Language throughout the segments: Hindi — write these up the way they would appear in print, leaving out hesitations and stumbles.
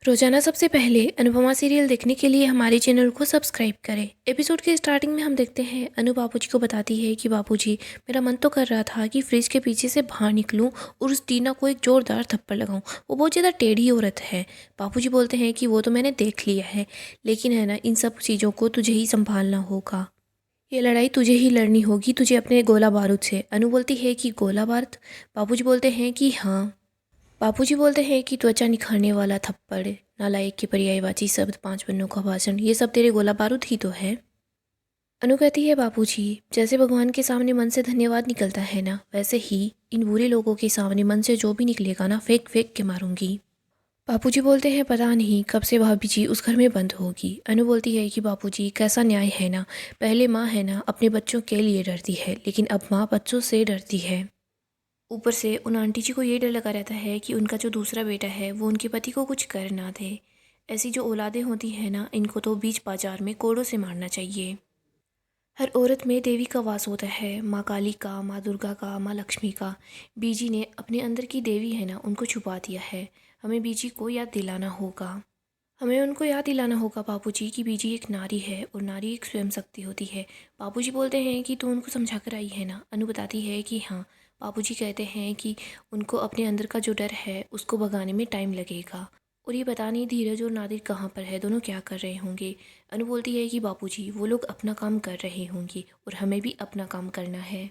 रोजाना सबसे पहले अनुपमा सीरियल देखने के लिए हमारे चैनल को सब्सक्राइब करें। एपिसोड के स्टार्टिंग में हम देखते हैं अनु बाबूजी को बताती है कि बाबूजी, मेरा मन तो कर रहा था कि फ्रिज के पीछे से बाहर निकलूं और उस टीना को एक जोरदार थप्पड़ लगाऊं। वो बहुत ज़्यादा टेढ़ी औरत है। बाबूजी बोलते हैं कि वो तो मैंने देख लिया है, लेकिन है ना, इन सब चीज़ों को तुझे ही संभालना होगा। ये लड़ाई तुझे ही लड़नी होगी, तुझे अपने गोला बारूद से। अनु बोलती है कि गोला बारूद? बाबूजी बोलते हैं कि हाँ। बाबूजी बोलते हैं कि त्वचा निखारने वाला थप्पड़, नालायक की पर्यायवाची शब्द, 5 पन्नों का भाषण, ये सब तेरे गोला बारूद ही तो है। अनु कहती है, बाबूजी, जैसे भगवान के सामने मन से धन्यवाद निकलता है ना, वैसे ही इन बुरे लोगों के सामने मन से जो भी निकलेगा ना, फेंक फेंक के मारूंगी। बाबूजी बोलते हैं, पता नहीं कब से भाभी जी उस घर में बंद होगी। अनु बोलती है कि बाबूजी, कैसा न्याय है ना, पहले माँ है ना अपने बच्चों के लिए डरती है, लेकिन अब माँ बच्चों से डरती है। ऊपर से उन आंटी जी को ये डर लगा रहता है कि उनका जो दूसरा बेटा है वो उनके पति को कुछ कर ना दे। ऐसी जो औलादें होती हैं ना, इनको तो बीच बाजार में कोड़ों से मारना चाहिए। हर औरत में देवी का वास होता है, माँ काली का, माँ दुर्गा का, माँ लक्ष्मी का। बीजी ने अपने अंदर की देवी है ना, उनको छुपा दिया है। हमें बीजी को याद दिलाना होगा। हमें उनको याद दिलाना होगा बाबूजी कि बीजी एक नारी है और नारी एक स्वयं शक्ति होती है। बाबूजी बोलते हैं कि तू उनको समझा कर आई है ना। अनु बताती है कि हाँ। बाबूजी कहते हैं कि उनको अपने अंदर का जो डर है उसको भगाने में टाइम लगेगा। और ये पता नहीं धीरज और नादिर कहाँ पर है, दोनों क्या कर रहे होंगे। अनु बोलती है कि बाबूजी, वो लोग अपना काम कर रहे होंगे और हमें भी अपना काम करना है।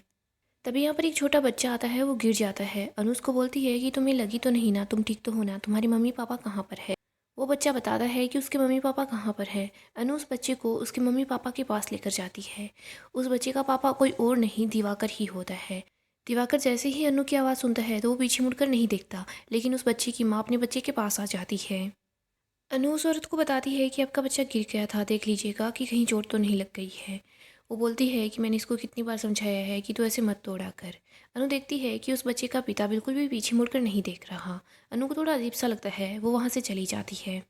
तभी यहाँ पर एक छोटा बच्चा आता है, वो गिर जाता है। अनु उसको बोलती है कि तुम्हें लगी तो नहीं ना, तुम ठीक तो हो ना, तुम्हारे मम्मी पापा कहाँ पर है। वो बच्चा बताता है कि उसके मम्मी पापा कहाँ पर है। अनु उस बच्चे को उसके मम्मी पापा के पास लेकर जाती है। उस बच्चे का पापा कोई और नहीं, दिवाकर ही होता है। दिवाकर जैसे ही अनु की आवाज़ सुनता है तो वो पीछे मुड़कर नहीं देखता, लेकिन उस बच्चे की माँ अपने बच्चे के पास आ जाती है। अनु उस औरत को बताती है कि आपका बच्चा गिर गया था, देख लीजिएगा कि कहीं चोट तो नहीं लग गई है। वो बोलती है कि मैंने इसको कितनी बार समझाया है कि तू ऐसे मत तोड़ा कर। अनु देखती है कि उस बच्चे का पिता बिल्कुल भी पीछे मुड़कर नहीं देख रहा। अनु को थोड़ा अजीब सा लगता है, वो वहाँ से चली जाती है।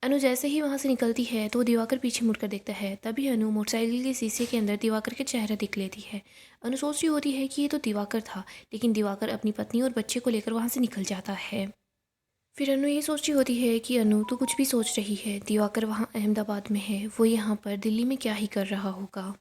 अनु जैसे ही वहाँ से निकलती है तो दिवाकर पीछे मुड़कर देखता है। तभी अनु मोटरसाइकिल के शीशे के अंदर दिवाकर के चेहरा दिख लेती है। अनु सोच रही होती है कि ये तो दिवाकर था, लेकिन दिवाकर अपनी पत्नी और बच्चे को लेकर वहाँ से निकल जाता है। फिर अनु ये सोच रही होती है कि अनु तो कुछ भी सोच रही है, दिवाकर वहाँ अहमदाबाद में है, वो यहाँ पर दिल्ली में क्या ही कर रहा होगा।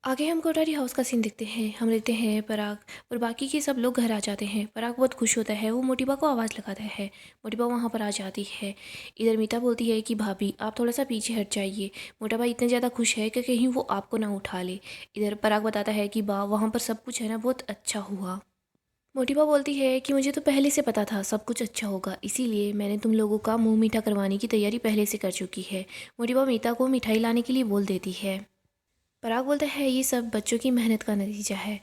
आगे हम कोठारी हाउस का सीन देखते हैं। हम देखते हैं पराग और बाकी के सब लोग घर आ जाते हैं। पराग बहुत खुश होता है, वो मोटिबा को आवाज़ लगाता है। मोटिबा वहाँ पर आ जाती है। इधर मीता बोलती है कि भाभी, आप थोड़ा सा पीछे हट जाइए, मोटाबा इतने ज़्यादा खुश है कि कहीं वो आपको ना उठा ले। इधर पराग बताता है कि बा, वहाँ पर सब कुछ है ना, बहुत अच्छा हुआ। मोटिबा बोलती है कि मुझे तो पहले से पता था सब कुछ अच्छा होगा, इसीलिए मैंने तुम लोगों का मुंह मीठा करवाने की तैयारी पहले से कर चुकी है। मोटिबा मीता को मिठाई लाने के लिए बोल देती है। पराग बोलता है, ये सब बच्चों की मेहनत का नतीजा है।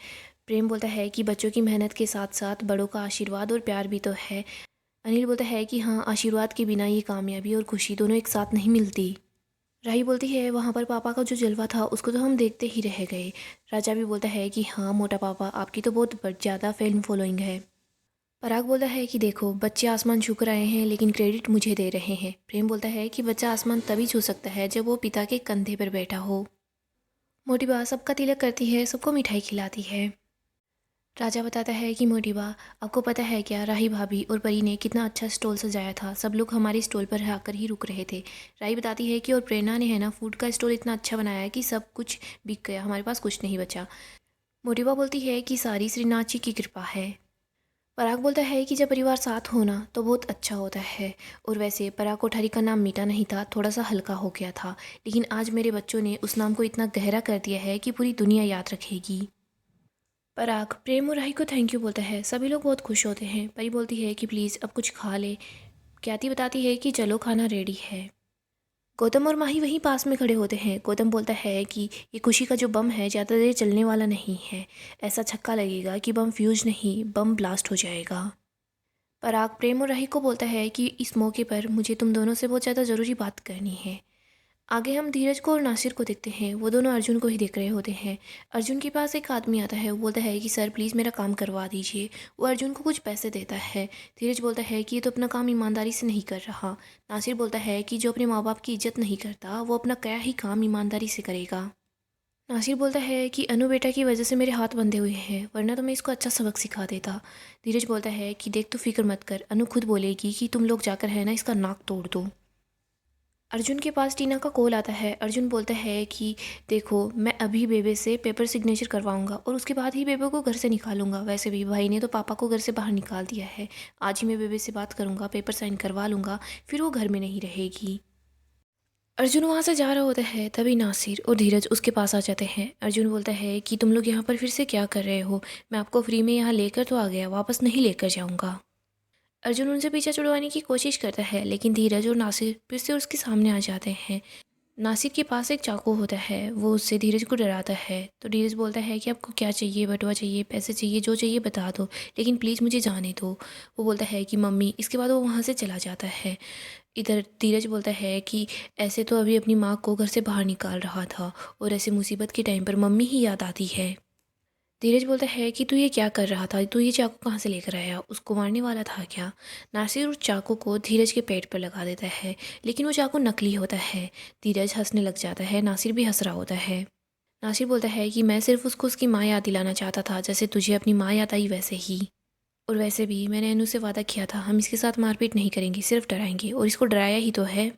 प्रेम बोलता है कि बच्चों की मेहनत के साथ साथ बड़ों का आशीर्वाद और प्यार भी तो है। अनिल बोलता है कि हाँ, आशीर्वाद के बिना ये कामयाबी और खुशी दोनों एक साथ नहीं मिलती। राही बोलती है, वहाँ पर पापा का जो जलवा था उसको तो हम देखते ही रह गए। राजा भी बोलता है कि हाँ मोटा पापा, आपकी तो बहुत ज़्यादा फैन फॉलोइंग है। पराग बोलता है कि देखो, बच्चे आसमान छू कर आए हैं लेकिन क्रेडिट मुझे दे रहे हैं। प्रेम बोलता है कि बच्चा आसमान तभी छू सकता है जब वो पिता के कंधे पर बैठा हो। मोटिबा सबका तिलक करती है, सबको मिठाई खिलाती है। राजा बताता है कि मोटिबा, आपको पता है क्या, राही भाभी और परी ने कितना अच्छा स्टॉल सजाया था, सब लोग हमारे स्टॉल पर आकर ही रुक रहे थे। राही बताती है कि और प्रेरणा ने है ना, फूड का स्टॉल इतना अच्छा बनाया है कि सब कुछ बिक गया, हमारे पास कुछ नहीं बचा। मोटिबा बोलती है कि सारी श्रीनाथ जी की कृपा है। पराग बोलता है कि जब परिवार साथ होना तो बहुत अच्छा होता है। और वैसे पराग कोठारी का नाम मीठा नहीं था, थोड़ा सा हल्का हो गया था, लेकिन आज मेरे बच्चों ने उस नाम को इतना गहरा कर दिया है कि पूरी दुनिया याद रखेगी। पराग प्रेम और राही को थैंक यू बोलता है। सभी लोग बहुत खुश होते हैं। परी बोलती है कि प्लीज़ अब कुछ खा ले। ख्याति बताती है कि चलो, खाना रेडी है। गौतम और माही वहीं पास में खड़े होते हैं। गौतम बोलता है कि ये खुशी का जो बम है ज़्यादा देर चलने वाला नहीं है, ऐसा छक्का लगेगा कि बम फ्यूज नहीं, बम ब्लास्ट हो जाएगा। पराग प्रेम और राही को बोलता है कि इस मौके पर मुझे तुम दोनों से बहुत ज़्यादा ज़रूरी बात करनी है। आगे हम धीरज को और नासिर को देखते हैं। वो दोनों अर्जुन को ही देख रहे होते हैं। अर्जुन के पास एक आदमी आता है, वो बोलता है कि सर प्लीज़ मेरा काम करवा दीजिए। वो अर्जुन को कुछ पैसे देता है। धीरज बोलता है कि ये तो अपना काम ईमानदारी से नहीं कर रहा। नासिर बोलता है कि जो अपने माँ बाप की इज्जत नहीं करता वो अपना क्या ही काम ईमानदारी से करेगा। नासिर बोलता है कि अनु बेटा की वजह से मेरे हाथ बंधे हुए हैं, वरना तो मैं इसको अच्छा सबक सिखा देता। धीरज बोलता है कि देख, तू फिक्र मत कर, अनु खुद बोलेगी कि तुम लोग जाकर है ना इसका नाक तोड़ दो। अर्जुन के पास टीना का कॉल आता है। अर्जुन बोलता है कि देखो, मैं अभी बेबे से पेपर सिग्नेचर करवाऊंगा और उसके बाद ही बेबे को घर से निकालूंगा। वैसे भी भाई ने तो पापा को घर से बाहर निकाल दिया है। आज ही मैं बेबे से बात करूंगा, पेपर साइन करवा लूंगा, फिर वो घर में नहीं रहेगी। अर्जुन वहाँ से जा रहा होता है, तभी नासिर और धीरज उसके पास आ जाते हैं। अर्जुन बोलता है कि तुम लोग यहाँ पर फिर से क्या कर रहे हो? मैं आपको फ्री में यहाँ लेकर तो आ गया, वापस नहीं लेकर जाऊँगा। अर्जुन उनसे पीछा छुड़वाने की कोशिश करता है, लेकिन धीरज और नासिर फिर से उसके सामने आ जाते हैं। नासिर के पास एक चाकू होता है, वो उससे धीरज को डराता है। तो धीरज बोलता है कि आपको क्या चाहिए? बटुआ चाहिए, पैसे चाहिए, जो चाहिए बता दो, लेकिन प्लीज़ मुझे जाने दो। वो बोलता है कि मम्मी, इसके बाद वो वहाँ से चला जाता है। इधर धीरज बोलता है कि ऐसे तो अभी अपनी माँ को घर से बाहर निकाल रहा था, और ऐसे मुसीबत के टाइम पर मम्मी ही याद आती है। धीरज बोलता है कि तू ये क्या कर रहा था? तू ये चाकू कहाँ से लेकर आया? उसको मारने वाला था क्या? नासिर उस चाकू को धीरज के पेट पर लगा देता है, लेकिन वो चाकू नकली होता है। धीरज हंसने लग जाता है, नासिर भी हंस रहा होता है। नासिर बोलता है कि मैं सिर्फ उसको उसकी माँ याद दिलाना चाहता था, जैसे तुझे अपनी माँ याद आई वैसे ही। और वैसे भी मैंने अनु से वादा किया था, हम इसके साथ मारपीट नहीं करेंगे, सिर्फ डराएंगे, और इसको डराया ही तो है।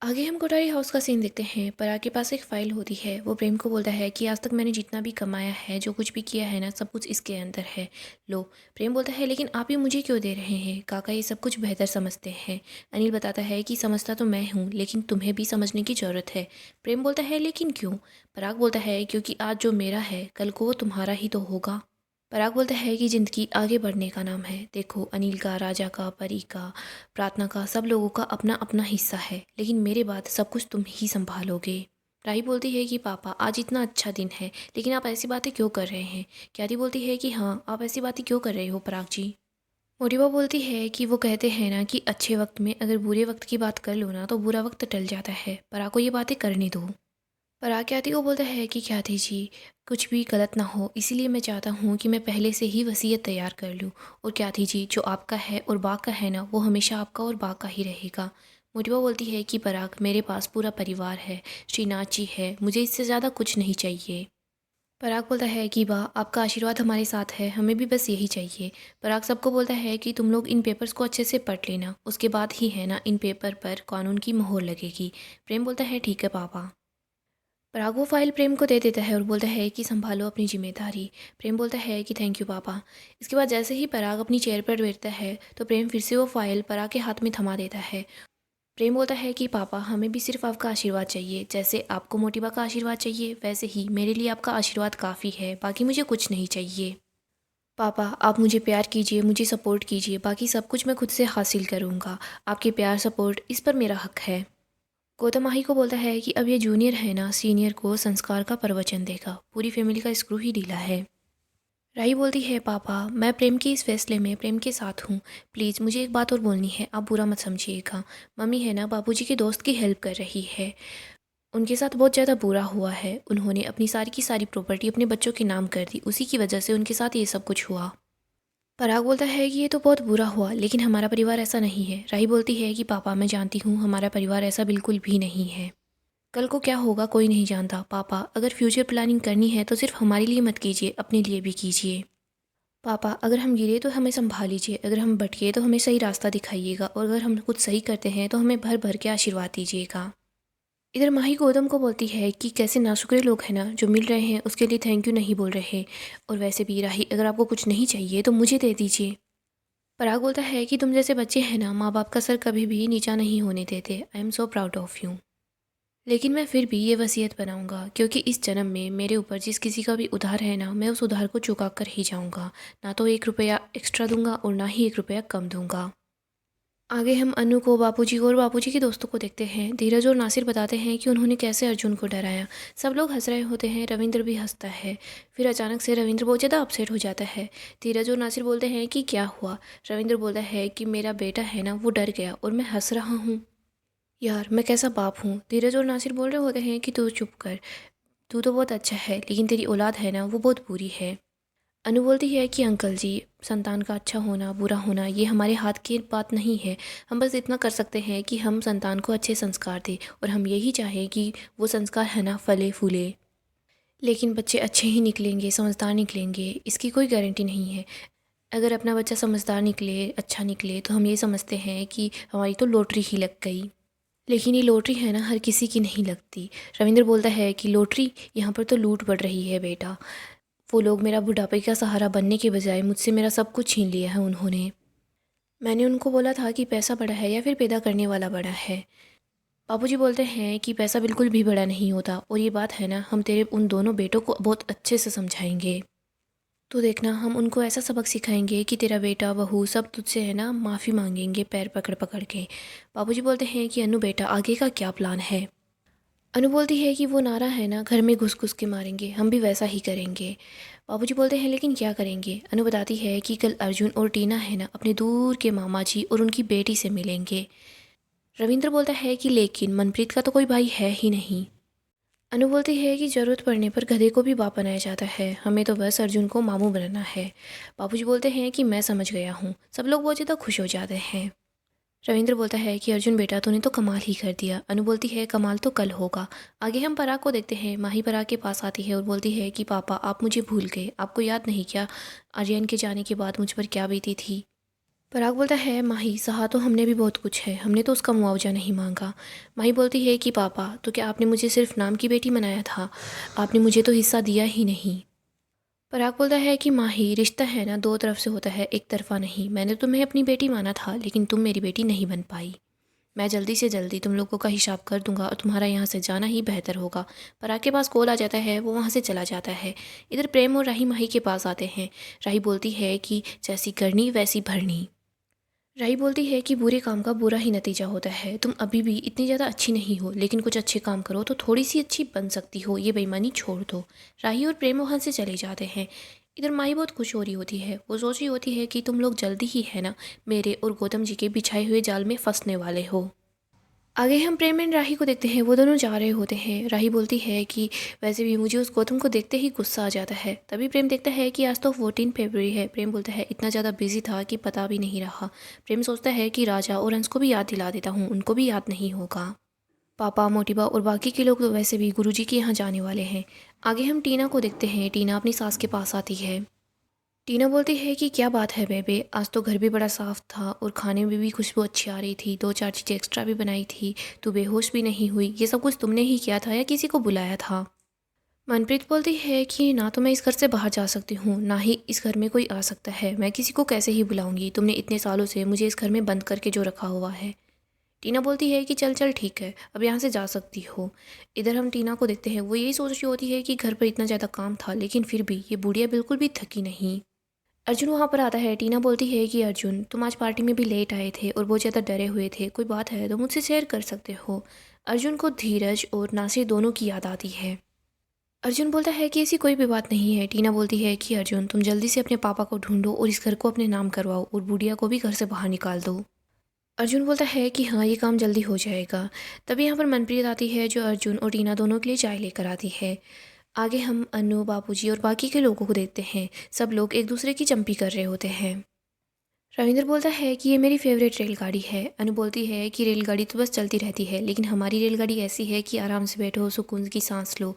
आगे हम कोठारी हाउस का सीन देखते हैं। पराग के पास एक फ़ाइल होती है। वो प्रेम को बोलता है कि आज तक मैंने जितना भी कमाया है, जो कुछ भी किया है ना, सब कुछ इसके अंदर है। लो। प्रेम बोलता है, लेकिन आप ये मुझे क्यों दे रहे हैं? काका ये सब कुछ बेहतर समझते हैं। अनिल बताता है कि समझता तो मैं हूँ, लेकिन तुम्हें भी समझने की ज़रूरत है। प्रेम बोलता है, लेकिन क्यों? पराग बोलता है, क्योंकि आज जो मेरा है, कल को वो तुम्हारा ही तो होगा। पराग बोलता है कि ज़िंदगी आगे बढ़ने का नाम है। देखो, अनिल का, राजा का, परी का, प्रार्थना का, सब लोगों का अपना अपना हिस्सा है, लेकिन मेरे बाद सब कुछ तुम ही संभालोगे। राही बोलती है कि पापा, आज इतना अच्छा दिन है, लेकिन आप ऐसी बातें क्यों कर रहे हैं? ख्याति बोलती है कि हाँ, आप ऐसी बातें क्यों कर रहे हो पराग जी? मोटिवा बोलती है कि वो कहते हैं ना कि अच्छे वक्त में अगर बुरे वक्त की बात कर लो ना, तो बुरा वक्त टल जाता है। पराग को ये बातें करने दो। पराग ख्याति को बोलता है कि ख्याति जी, कुछ भी गलत ना हो, इसीलिए मैं चाहता हूँ कि मैं पहले से ही वसीयत तैयार कर लूँ। और ख्याति जी, जो आपका है और बाग का है ना, वो हमेशा आपका और बाग का ही रहेगा। मोटिवा बोलती है कि पराग, मेरे पास पूरा परिवार है, श्रीनाथ जी है, मुझे इससे ज़्यादा कुछ नहीं चाहिए। पराग बोलता है कि वाह, आपका आशीर्वाद हमारे साथ है, हमें भी बस यही चाहिए। पराग सबको बोलता है कि तुम लोग इन पेपर्स को अच्छे से पढ़ लेना, उसके बाद ही है ना इन पेपर पर कानून की मोहर लगेगी। प्रेम बोलता है, ठीक है पापा। पराग वो फाइल प्रेम को दे देता है और बोलता है कि संभालो अपनी जिम्मेदारी। प्रेम बोलता है कि थैंक यू पापा। इसके बाद जैसे ही पराग अपनी चेयर पर बैठता है, तो प्रेम फिर से वो फाइल पराग के हाथ में थमा देता है। प्रेम बोलता है कि पापा, हमें भी सिर्फ आपका आशीर्वाद चाहिए। जैसे आपको मोटिवा का आशीर्वाद चाहिए, वैसे ही मेरे लिए आपका आशीर्वाद काफ़ी है, बाकी मुझे कुछ नहीं चाहिए। पापा, आप मुझे प्यार कीजिए, मुझे सपोर्ट कीजिए, बाकी सब कुछ मैं खुद से हासिल करूँगा। आपके प्यार सपोर्ट, इस पर मेरा हक है। गौतम माही को बोलता है कि अब ये जूनियर है ना, सीनियर को संस्कार का प्रवचन देगा, पूरी फैमिली का स्क्रू ही ढीला है। राही बोलती है, पापा, मैं प्रेम के इस फैसले में प्रेम के साथ हूँ। प्लीज़ मुझे एक बात और बोलनी है, आप बुरा मत समझिएगा। मम्मी है ना, बाबूजी के दोस्त की हेल्प कर रही है। उनके साथ बहुत ज़्यादा बुरा हुआ है, उन्होंने अपनी सारी की सारी प्रॉपर्टी अपने बच्चों के नाम कर दी, उसी की वजह से उनके साथ ये सब कुछ हुआ। पराग बोलता है कि ये तो बहुत बुरा हुआ, लेकिन हमारा परिवार ऐसा नहीं है। राही बोलती है कि पापा, मैं जानती हूँ हमारा परिवार ऐसा बिल्कुल भी नहीं है। कल को क्या होगा कोई नहीं जानता। पापा, अगर फ्यूचर प्लानिंग करनी है तो सिर्फ हमारे लिए मत कीजिए, अपने लिए भी कीजिए। पापा, अगर हम गिरे तो हमें संभाल लीजिए, अगर हम भटके तो हमें सही रास्ता दिखाइएगा, और अगर हम कुछ सही करते हैं तो हमें भर भर के आशीर्वाद दीजिएगा। इधर माही गौतम को बोलती है कि कैसे नाशुक्रे लोग हैं ना, जो मिल रहे हैं उसके लिए थैंक यू नहीं बोल रहे। और वैसे भी राही, अगर आपको कुछ नहीं चाहिए तो मुझे दे दीजिए। पराग बोलता है कि तुम जैसे बच्चे हैं ना, माँ बाप का सर कभी भी नीचा नहीं होने देते। I am so proud of you. लेकिन मैं फिर भी ये वसीयत बनाऊंगा, क्योंकि इस जन्म में मेरे ऊपर जिस किसी का भी उधार है ना, मैं उस उधार को चुका कर ही जाऊंगा। ना तो 1 रुपया एक्स्ट्रा दूंगा और ना ही 1 रुपया कम दूंगा। आगे हम अनु को, बापूजी को और बापूजी के दोस्तों को देखते हैं। धीरज और नासिर बताते हैं कि उन्होंने कैसे अर्जुन को डराया। सब लोग हंस रहे होते हैं, रविंद्र भी हंसता है। फिर अचानक से रविंद्र बहुत ज़्यादा अपसेट हो जाता है। धीरज और नासिर बोलते हैं कि क्या हुआ? रविंद्र बोलता है कि मेरा बेटा है ना, वो डर गया और मैं हंस रहा हूँ। यार, मैं कैसा बाप हूँ। धीरज और नासिर बोल रहे होते हैं कि तू चुप कर, तू तो बहुत अच्छा है, लेकिन तेरी औलाद है ना, वो बहुत बुरी है। अनु बोलती है कि अंकल जी, संतान का अच्छा होना बुरा होना ये हमारे हाथ की बात नहीं है। हम बस इतना कर सकते हैं कि हम संतान को अच्छे संस्कार दें, और हम यही चाहें कि वो संस्कार है ना फले फूले। लेकिन बच्चे अच्छे ही निकलेंगे, समझदार निकलेंगे, इसकी कोई गारंटी नहीं है। अगर अपना बच्चा समझदार निकले, अच्छा निकले, तो हम ये समझते हैं कि हमारी तो लॉटरी ही लग गई। लेकिन ये लॉटरी है ना, हर किसी की नहीं लगती। रविंद्र बोलता है कि लॉटरी यहाँ पर तो लूट पड़ रही है बेटा। वो लोग मेरा बुढ़ापे का सहारा बनने के बजाय मुझसे मेरा सब कुछ छीन लिया है उन्होंने। मैंने उनको बोला था कि पैसा बड़ा है या फिर पैदा करने वाला बड़ा है। बाबूजी बोलते हैं कि पैसा बिल्कुल भी बड़ा नहीं होता, और ये बात है ना, हम तेरे उन दोनों बेटों को बहुत अच्छे से समझाएंगे। तो देखना, हम उनको ऐसा सबक सिखाएंगे कि तेरा बेटा बहू सब तुझसे है ना माफ़ी मांगेंगे पैर पकड़ पकड़ के। बाबूजी बोलते हैं कि अनु बेटा, आगे का क्या प्लान है। अनु बोलती है कि वो नारा है ना, घर में घुस घुस के मारेंगे, हम भी वैसा ही करेंगे। बाबूजी बोलते हैं लेकिन क्या करेंगे। अनु बताती है कि कल अर्जुन और टीना है ना अपने दूर के मामा जी और उनकी बेटी से मिलेंगे। रविंद्र बोलता है कि लेकिन मनप्रीत का तो कोई भाई है ही नहीं। अनु बोलती है कि ज़रूरत पड़ने पर गधे को भी बाप बनाया जाता है, हमें तो बस अर्जुन को मामू बनाना है। बाबूजी बोलते हैं कि मैं समझ गया हूँ। सब लोग बहुत ज़्यादा खुश हो जाते हैं। रविंद्र बोलता है कि अर्जुन बेटा, तूने तो कमाल ही कर दिया। अनु बोलती है कमाल तो कल होगा। आगे हम पराग को देखते हैं। माही पराग के पास आती है और बोलती है कि पापा, आप मुझे भूल गए, आपको याद नहीं क्या आर्यन के जाने के बाद मुझ पर क्या बीती थी। पराग बोलता है माही, सहा तो हमने भी बहुत कुछ है, हमने तो उसका मुआवजा नहीं मांगा। माही बोलती है कि पापा, तो क्या आपने मुझे सिर्फ नाम की बेटी बनाया था, आपने मुझे तो हिस्सा दिया ही नहीं। पराग बोलता है कि माही, रिश्ता है ना दो तरफ से होता है, एक तरफा नहीं। मैंने तुम्हें अपनी बेटी माना था, लेकिन तुम मेरी बेटी नहीं बन पाई। मैं जल्दी से जल्दी तुम लोगों का हिसाब कर दूंगा और तुम्हारा यहाँ से जाना ही बेहतर होगा। पराग के पास कॉल आ जाता है, वो वहाँ से चला जाता है। इधर प्रेम और राही माही के पास आते हैं। राही बोलती है कि जैसी करनी वैसी भरनी। राही बोलती है कि बुरे काम का बुरा ही नतीजा होता है, तुम अभी भी इतनी ज़्यादा अच्छी नहीं हो, लेकिन कुछ अच्छे काम करो तो थोड़ी सी अच्छी बन सकती हो, ये बेईमानी छोड़ दो। राही और प्रेम वहाँ से चले जाते हैं। इधर माही बहुत खुश हो रही होती है। वो सोच रही होती है कि तुम लोग जल्दी ही है ना मेरे और गौतम जी के बिछाए हुए जाल में फंसने वाले हो। आगे हम प्रेम एंड राही को देखते हैं। वो दोनों जा रहे होते हैं। राही बोलती है कि वैसे भी मुझे उस गौतम को देखते ही गुस्सा आ जाता है। तभी प्रेम देखता है कि आज तो 14 फरवरी है। प्रेम बोलता है इतना ज़्यादा बिजी था कि पता भी नहीं रहा। प्रेम सोचता है कि राजा और हंस को भी याद दिला देता हूँ, उनको भी याद नहीं होगा। पापा, मोटिबा और बाकी के लोग तो वैसे भी गुरुजी के यहाँ जाने वाले हैं। आगे हम टीना को देखते हैं। टीना अपनी सास के पास आती है। टीना बोलती है कि क्या बात है बेबे, आज तो घर भी बड़ा साफ था और खाने में भी खुशबू अच्छी आ रही थी, दो चार चीज़ें एक्स्ट्रा भी बनाई थी, तू बेहोश भी नहीं हुई, ये सब कुछ तुमने ही किया था या किसी को बुलाया था। मनप्रीत बोलती है कि ना तो मैं इस घर से बाहर जा सकती हूँ, ना ही इस घर में कोई आ सकता है, मैं किसी को कैसे ही बुलाऊंगी, तुमने इतने सालों से मुझे इस घर में बंद करके जो रखा हुआ है। टीना बोलती है कि चल चल ठीक है, अब यहाँ से जा सकती हो। इधर हम टीना को देखते हैं। वो यही सोच रही होती है कि घर पर इतना ज़्यादा काम था, लेकिन फिर भी ये बुढ़िया बिल्कुल भी थकी नहीं। अर्जुन वहाँ पर आता है। टीना बोलती है कि अर्जुन, तुम आज पार्टी में भी लेट आए थे और बहुत ज़्यादा डरे हुए थे, कोई बात है तो मुझसे शेयर कर सकते हो। अर्जुन को धीरज और नासिर दोनों की याद आती है। अर्जुन बोलता है कि ऐसी कोई भी बात नहीं है। टीना बोलती है कि अर्जुन, तुम जल्दी से अपने पापा को ढूंढो और इस घर को अपने नाम करवाओ और बुढ़िया को भी घर से बाहर निकाल दो। अर्जुन बोलता है कि हाँ, ये काम जल्दी हो जाएगा। तभी यहाँ पर मनप्रीत आती है, जो अर्जुन और टीना दोनों के लिए चाय लेकर आती है। आगे हम अनु, बापूजी और बाकी के लोगों को देखते हैं। सब लोग एक दूसरे की चंपी कर रहे होते हैं। रविंद्र बोलता है कि ये मेरी फेवरेट रेलगाड़ी है। अनु बोलती है कि रेलगाड़ी तो बस चलती रहती है, लेकिन हमारी रेलगाड़ी ऐसी है कि आराम से बैठो, सुकून की सांस लो।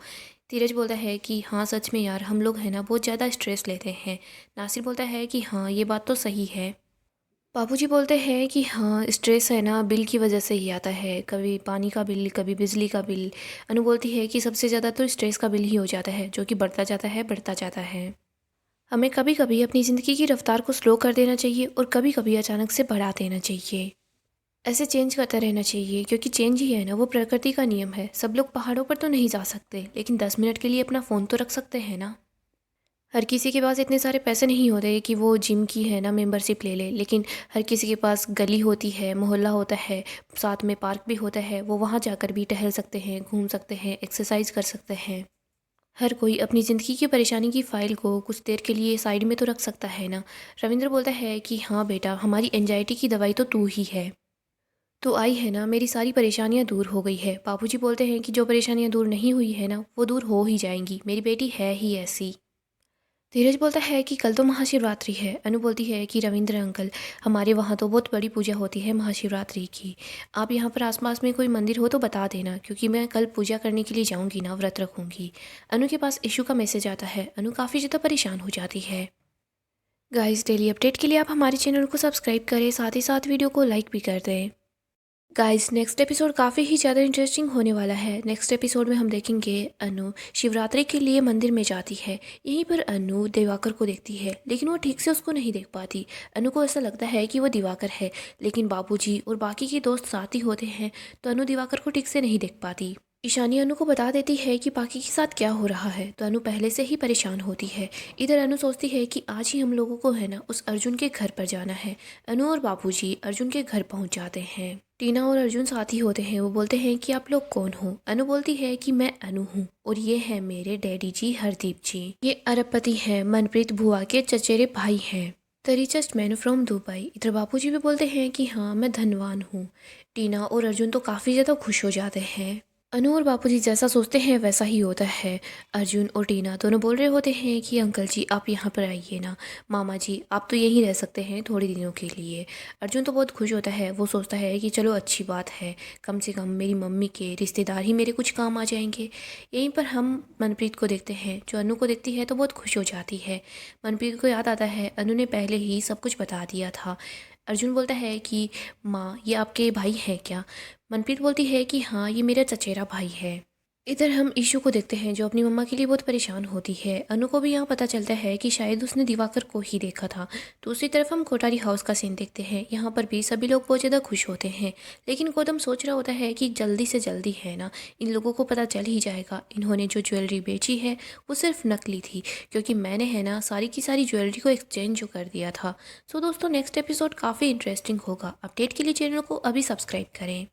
धीरज बोलता है कि हाँ सच में यार, हम लोग है ना बहुत ज़्यादा स्ट्रेस लेते हैं। नासिर बोलता है कि हाँ, ये बात तो सही है। बाबूजी बोलते हैं कि हाँ, स्ट्रेस है ना बिल की वजह से ही आता है, कभी पानी का बिल, कभी बिजली का बिल। अनु बोलती है कि सबसे ज़्यादा तो स्ट्रेस का बिल ही हो जाता है, जो कि बढ़ता जाता है बढ़ता जाता है। हमें कभी कभी अपनी ज़िंदगी की रफ्तार को स्लो कर देना चाहिए और कभी कभी अचानक से बढ़ा देना चाहिए। ऐसे चेंज करता रहना चाहिए, क्योंकि चेंज ही है ना वो प्रकृति का नियम है। सब लोग पहाड़ों पर तो नहीं जा सकते, लेकिन 10 मिनट के लिए अपना फ़ोन तो रख सकते हैं ना। हर किसी के पास इतने सारे पैसे नहीं होते कि वो जिम की है ना मेंबरशिप ले ले, लेकिन हर किसी के पास गली होती है, मोहल्ला होता है, साथ में पार्क भी होता है, वो वहाँ जाकर भी टहल सकते हैं, घूम सकते हैं, एक्सरसाइज कर सकते हैं। हर कोई अपनी ज़िंदगी की परेशानी की फ़ाइल को कुछ देर के लिए साइड में तो रख सकता है ना। रविंद्र बोलता है कि हाँ बेटा, हमारी एंजाइटी की दवाई तो तू ही है। तो आई है ना, मेरी सारी परेशानियाँ दूर हो गई है। बाबूजी बोलते हैं कि जो परेशानियाँ दूर नहीं हुई है ना, वो दूर हो ही जाएंगी, मेरी बेटी है ही ऐसी। धीरज बोलता है कि कल तो महाशिवरात्रि है। अनु बोलती है कि रविंद्र अंकल, हमारे वहाँ तो बहुत बड़ी पूजा होती है महाशिवरात्रि की। आप यहाँ पर आसपास में कोई मंदिर हो तो बता देना, क्योंकि मैं कल पूजा करने के लिए जाऊँगी ना, व्रत रखूँगी। अनु के पास इशू का मैसेज आता है। अनु काफ़ी ज़्यादा परेशान हो जाती है। गाइस, डेली अपडेट के लिए आप हमारे चैनल को सब्सक्राइब करें, साथ ही साथ वीडियो को लाइक भी कर दें। गाइस, नेक्स्ट एपिसोड काफ़ी ही ज़्यादा इंटरेस्टिंग होने वाला है। नेक्स्ट एपिसोड में हम देखेंगे अनु शिवरात्रि के लिए मंदिर में जाती है। यहीं पर अनु दिवाकर को देखती है, लेकिन वो ठीक से उसको नहीं देख पाती। अनु को ऐसा लगता है कि वो दिवाकर है, लेकिन बाबूजी और बाकी के दोस्त साथ ही होते हैं, तो अनु दिवाकर को ठीक से नहीं देख पाती। ईशानी अनु को बता देती है कि बाकी के साथ क्या हो रहा है, तो अनु पहले से ही परेशान होती है। इधर अनु सोचती है कि आज ही हम लोगों को है ना उस अर्जुन के घर पर जाना है। अनु और बाबूजी अर्जुन के घर पहुंच जाते हैं। टीना और अर्जुन साथ ही होते हैं। वो बोलते हैं कि आप लोग कौन हो। अनु बोलती है कि मैं अनु हूँ और ये है मेरे डैडी जी हरदीप जी। ये अरबपति हैं, मनप्रीत बुआ के चचेरे भाई हैं। The richest man from Dubai. इधर बापूजी भी बोलते हैं कि हाँ, मैं धनवान हूँ। टीना और अर्जुन तो काफ़ी ज़्यादा खुश हो जाते हैं। अनु और बापूजी जैसा सोचते हैं वैसा ही होता है। अर्जुन और टीना दोनों बोल रहे होते हैं कि अंकल जी आप यहाँ पर आइए ना, मामा जी आप तो यहीं रह सकते हैं थोड़े दिनों के लिए। अर्जुन तो बहुत खुश होता है। वो सोचता है कि चलो अच्छी बात है, कम से कम मेरी मम्मी के रिश्तेदार ही मेरे कुछ काम आ जाएंगे। यहीं पर हम मनप्रीत को देखते हैं, जो अनु को देखती है तो बहुत खुश हो जाती है। मनप्रीत को याद आता है अनु ने पहले ही सब कुछ बता दिया था। अर्जुन बोलता है कि माँ ये आपके भाई हैं क्या। मनप्रीत बोलती है कि हाँ, ये मेरा चचेरा भाई है। इधर हम ईशू को देखते हैं, जो अपनी मम्मा के लिए बहुत परेशान होती है। अनु को भी यहाँ पता चलता है कि शायद उसने दिवाकर को ही देखा था। दूसरी तरफ हम कोठारी हाउस का सीन देखते हैं। यहाँ पर भी सभी लोग बहुत ज़्यादा खुश होते हैं, लेकिन गौतम सोच रहा होता है कि जल्दी से जल्दी है ना, इन लोगों को पता चल ही जाएगा इन्होंने जो ज्वेलरी बेची है वो सिर्फ नकली थी, क्योंकि मैंने है ना सारी की सारी ज्वेलरी को एक्सचेंज जो कर दिया था। सो दोस्तों, नेक्स्ट एपिसोड काफ़ी इंटरेस्टिंग होगा। अपडेट के लिए चैनल को अभी सब्सक्राइब करें।